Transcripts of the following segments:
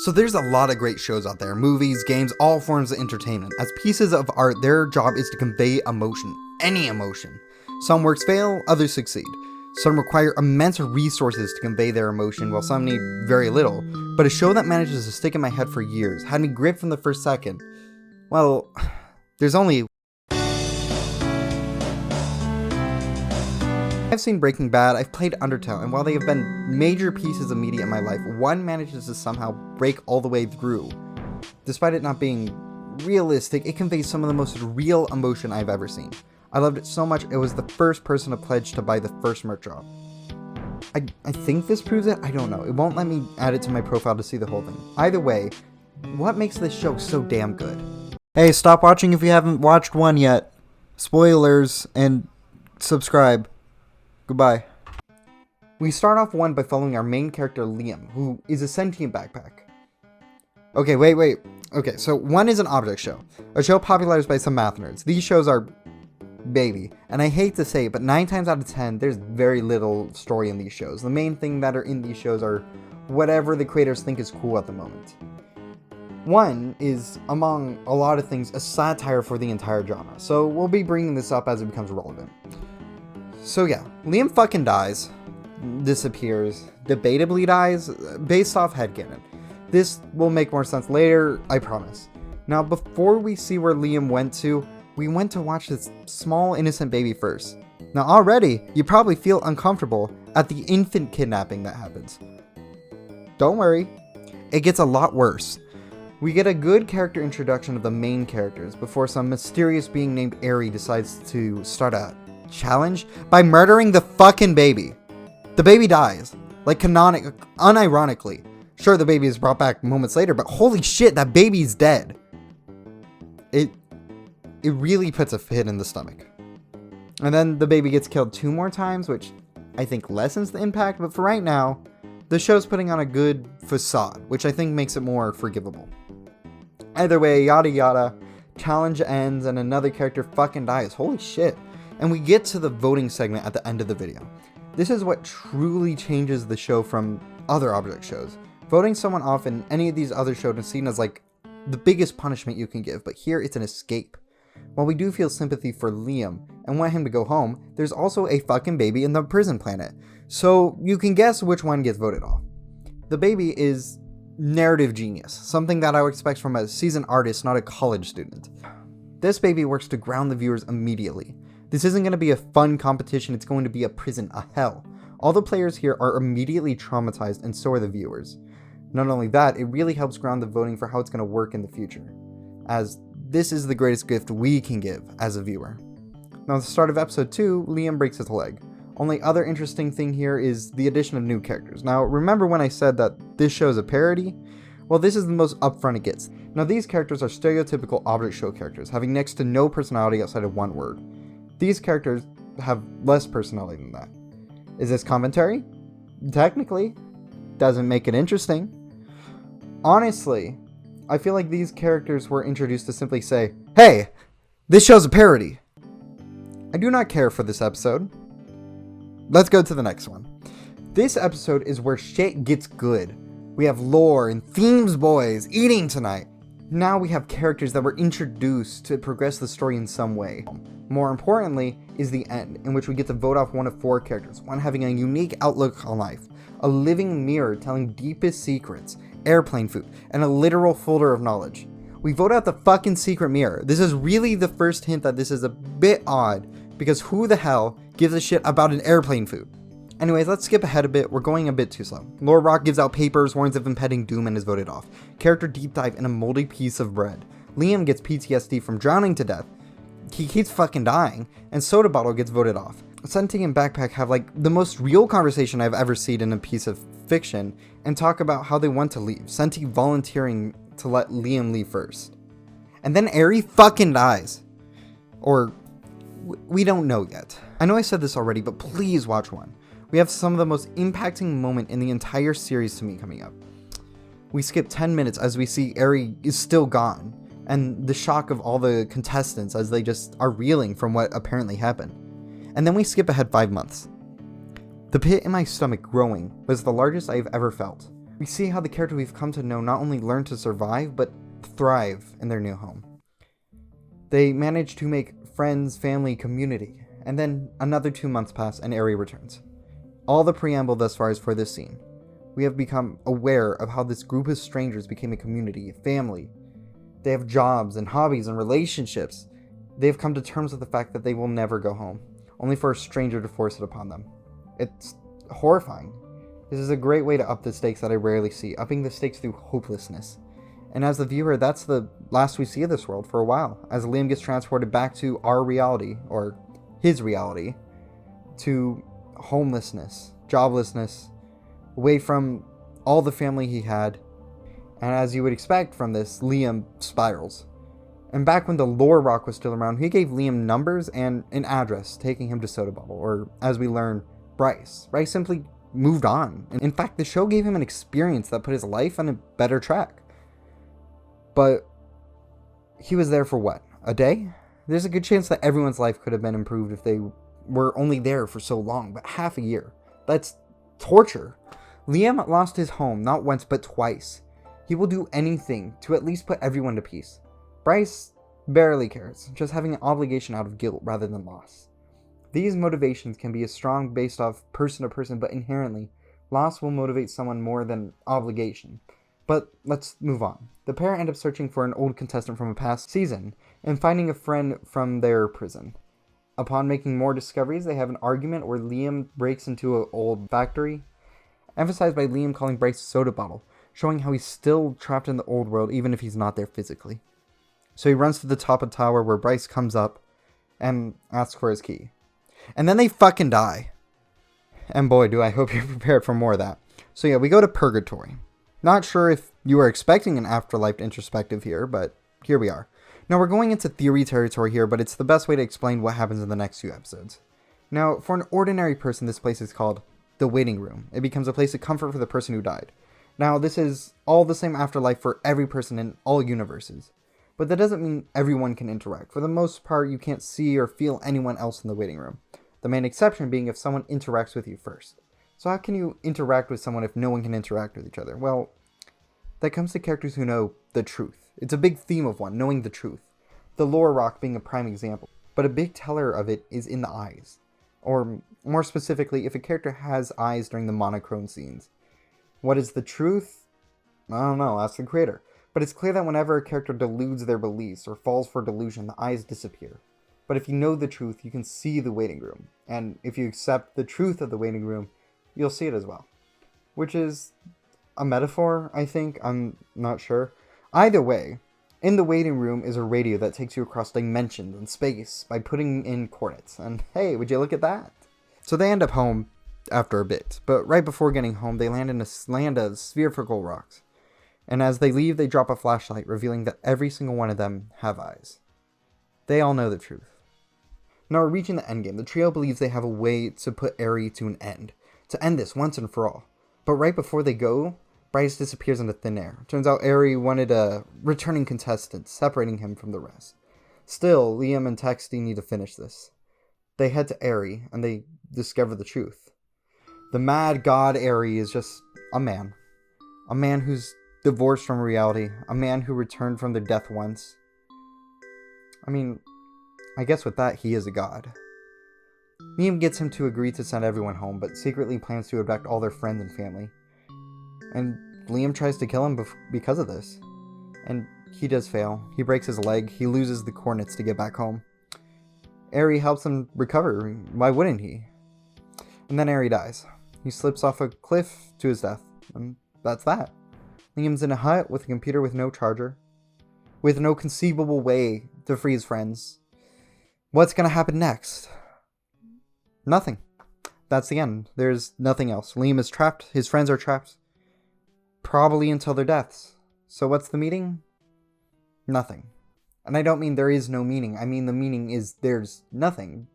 So there's a lot of great shows out there, movies, games, all forms of entertainment. As pieces of art, their job is to convey emotion, any emotion. Some works fail, others succeed. Some require immense resources to convey their emotion, while some need very little. But a show that manages to stick in my head for years, had me gripped from the first second, well, there's only... I've seen Breaking Bad, I've played Undertale, and while they have been major pieces of media in my life, one manages to somehow break all the way through. Despite it not being realistic, it conveys some of the most real emotion I've ever seen. I loved it so much, it was the first person to pledge to buy the first merch drop. I think this proves it? I don't know. It won't let me add it to my profile to see the whole thing. Either way, what makes this show so damn good? Hey, stop watching if you haven't watched one yet. Spoilers, and subscribe. Goodbye. We start off one by following our main character Liam, who is a sentient backpack. Okay, wait. Okay, so one is an object show. A show popularized by some math nerds. These shows are baby. And I hate to say it, but 9 times out of 10, there's very little story in these shows. The main thing that are in these shows are whatever the creators think is cool at the moment. One is, among a lot of things, a satire for the entire genre. So we'll be bringing this up as it becomes relevant. So yeah, Liam fucking dies, disappears, debatably dies, based off headcanon. This will make more sense later, I promise. Now, before we see where Liam went to, we went to watch this small innocent baby first. Now already, you probably feel uncomfortable at the infant kidnapping that happens. Don't worry, it gets a lot worse. We get a good character introduction of the main characters before some mysterious being named Ari decides to start a challenge by murdering the fucking baby. The baby dies, like unironically. Sure, the baby is brought back moments later, but holy shit, that baby's dead. It really puts a hit in the stomach. And then the baby gets killed 2 more times, which I think lessens the impact, but for right now, the show's putting on a good facade, which I think makes it more forgivable. Either way, yada yada, challenge ends and another character fucking dies. Holy shit. And we get to the voting segment at the end of the video. This is what truly changes the show from other object shows. Voting someone off in any of these other shows is seen as like the biggest punishment you can give, but here it's an escape. While we do feel sympathy for Liam and want him to go home, there's also a fucking baby in the prison planet. So you can guess which one gets voted off. The baby is narrative genius, something that I would expect from a seasoned artist, not a college student. This baby works to ground the viewers immediately. This isn't going to be a fun competition, it's going to be a prison, a hell. All the players here are immediately traumatized, and so are the viewers. Not only that, it really helps ground the voting for how it's going to work in the future, as this is the greatest gift we can give as a viewer. Now at the start of episode 2, Liam breaks his leg. Only other interesting thing here is the addition of new characters. Now remember when I said that this show is a parody? Well, this is the most upfront it gets. Now these characters are stereotypical object show characters, having next to no personality outside of one word. These characters have less personality than that. Is this commentary? Technically. Doesn't make it interesting. Honestly, I feel like these characters were introduced to simply say, hey, this show's a parody. I do not care for this episode. Let's go to the next one. This episode is where shit gets good. We have lore and themes, boys, eating tonight. Now we have characters that were introduced to progress the story in some way. More importantly is the end, in which we get to vote off one of 4 characters, one having a unique outlook on life, a living mirror telling deepest secrets, airplane food, and a literal folder of knowledge. We vote out the fucking secret mirror. This is really the first hint that this is a bit odd, because who the hell gives a shit about an airplane food? Anyways, let's skip ahead a bit, we're going a bit too slow. Lord Rock gives out papers, warns of impending doom, and is voted off. Character deep dive in a moldy piece of bread. Liam gets PTSD from drowning to death. He keeps fucking dying, and Soda Bottle gets voted off. Senti and Backpack have like the most real conversation I've ever seen in a piece of fiction, and talk about how they want to leave, Senti volunteering to let Liam leave first. And then Ari fucking dies. Or, we don't know yet. I know I said this already, but please watch one. We have some of the most impacting moment in the entire series to me coming up. We skip 10 minutes as we see Ari is still gone, and the shock of all the contestants as they just are reeling from what apparently happened. And then we skip ahead 5 months. The pit in my stomach growing was the largest I've ever felt. We see how the character we've come to know not only learn to survive, but thrive in their new home. They manage to make friends, family, community, and then another 2 months pass and Eri returns. All the preamble thus far is for this scene. We have become aware of how this group of strangers became a community, a family. They have jobs and hobbies and relationships. They have come to terms with the fact that they will never go home, only for a stranger to force it upon them. It's horrifying. This is a great way to up the stakes that I rarely see, upping the stakes through hopelessness. And as the viewer, that's the last we see of this world for a while, as Liam gets transported back to our reality, or his reality, to homelessness, joblessness, away from all the family he had. And as you would expect from this, Liam spirals. And back when the lore rock was still around, he gave Liam numbers and an address, taking him to Soda Bubble, or as we learn, Bryce. Bryce simply moved on. And in fact, the show gave him an experience that put his life on a better track. But he was there for what? A day? There's a good chance that everyone's life could have been improved if they were only there for so long, but half a year. That's torture. Liam lost his home not once but twice. He will do anything to at least put everyone to peace. Bryce barely cares, just having an obligation out of guilt rather than loss. These motivations can be as strong based off person to person, but inherently, loss will motivate someone more than obligation. But let's move on. The pair end up searching for an old contestant from a past season, and finding a friend from their prison. Upon making more discoveries, they have an argument where Liam breaks into an old factory, emphasized by Liam calling Bryce Soda Bottle, showing how he's still trapped in the old world even if he's not there physically. So he runs to the top of the tower where Bryce comes up and asks for his key. And then they fucking die. And boy, do I hope you're prepared for more of that. So yeah, we go to Purgatory. Not sure if you were expecting an afterlife introspective here, but here we are. Now we're going into theory territory here, but it's the best way to explain what happens in the next few episodes. Now, for an ordinary person, this place is called the waiting room. It becomes a place of comfort for the person who died. Now, this is all the same afterlife for every person in all universes. But that doesn't mean everyone can interact. For the most part, you can't see or feel anyone else in the waiting room. The main exception being if someone interacts with you first. So how can you interact with someone if no one can interact with each other? Well, that comes to characters who know the truth. It's a big theme of One, knowing the truth. The lore rock being a prime example. But a big teller of it is in the eyes. Or more specifically, if a character has eyes during the monochrome scenes. What is the truth? I don't know, ask the creator. But it's clear that whenever a character deludes their beliefs or falls for delusion, the eyes disappear. But if you know the truth, you can see the waiting room. And if you accept the truth of the waiting room, you'll see it as well. Which is a metaphor, I think. I'm not sure. Either way, in the waiting room is a radio that takes you across dimensions and space by putting in coordinates. And hey, would you look at that? So they end up home after a bit. But right before getting home, they land in a land of spherical rocks. And as they leave, they drop a flashlight, revealing that every single one of them have eyes. They all know the truth. Now we're reaching the endgame. The trio believes they have a way to put Eri to an end. To end this once and for all. But right before they go, Bryce disappears into thin air. Turns out Eri wanted a returning contestant, separating him from the rest. Still, Liam and Texty need to finish this. They head to Eri, and they discover the truth. The mad god Eri is just a man. A man who's divorced from reality. A man who returned from their death once. I mean, I guess with that, he is a god. Liam gets him to agree to send everyone home, but secretly plans to abduct all their friends and family. And Liam tries to kill him because of this. And he does fail. He breaks his leg. He loses the coordinates to get back home. Eri helps him recover. Why wouldn't he? And then Eri dies. He slips off a cliff to his death. And that's that. Liam's in a hut with a computer with no charger. With no conceivable way to free his friends. What's gonna happen next? Nothing. That's the end. There's nothing else. Liam is trapped. His friends are trapped. Probably until their deaths. So what's the meaning? Nothing. And I don't mean there is no meaning. I mean the meaning is there's nothing.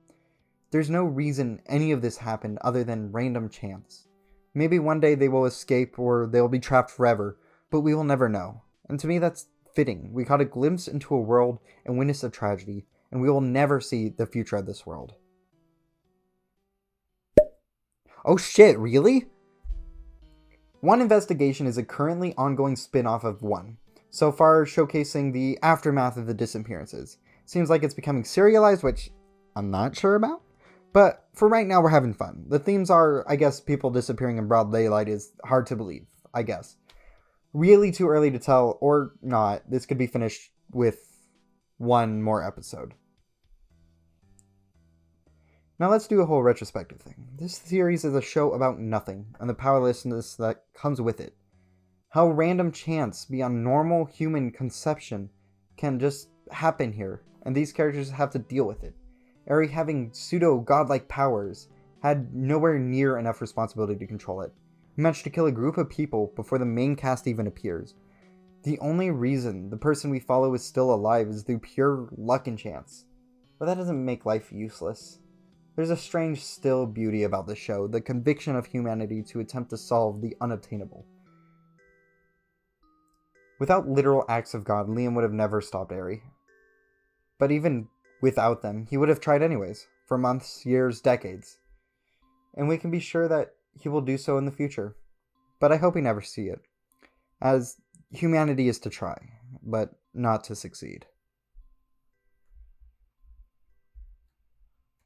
There's no reason any of this happened other than random chance. Maybe one day they will escape or they'll be trapped forever, but we will never know. And to me that's fitting. We caught a glimpse into a world and witnessed a tragedy, and we will never see the future of this world. Oh shit, really? One investigation is a currently ongoing spin-off of One, so far showcasing the aftermath of the disappearances. Seems like it's becoming serialized, which I'm not sure about. But for right now, we're having fun. The themes are, I guess, people disappearing in broad daylight is hard to believe, I guess. Really too early to tell, or not. This could be finished with one more episode. Now let's do a whole retrospective thing. This series is a show about nothing, and the powerlessness that comes with it. How random chance beyond normal human conception can just happen here, and these characters have to deal with it. Eri, having pseudo-godlike powers, had nowhere near enough responsibility to control it. He managed to kill a group of people before the main cast even appears. The only reason the person we follow is still alive is through pure luck and chance. But that doesn't make life useless. There's a strange still beauty about the show, the conviction of humanity to attempt to solve the unobtainable. Without literal acts of God, Liam would have never stopped Eri. But even without them, he would have tried anyways, for months, years, decades. And we can be sure that he will do so in the future. But I hope we never see it, as humanity is to try, but not to succeed.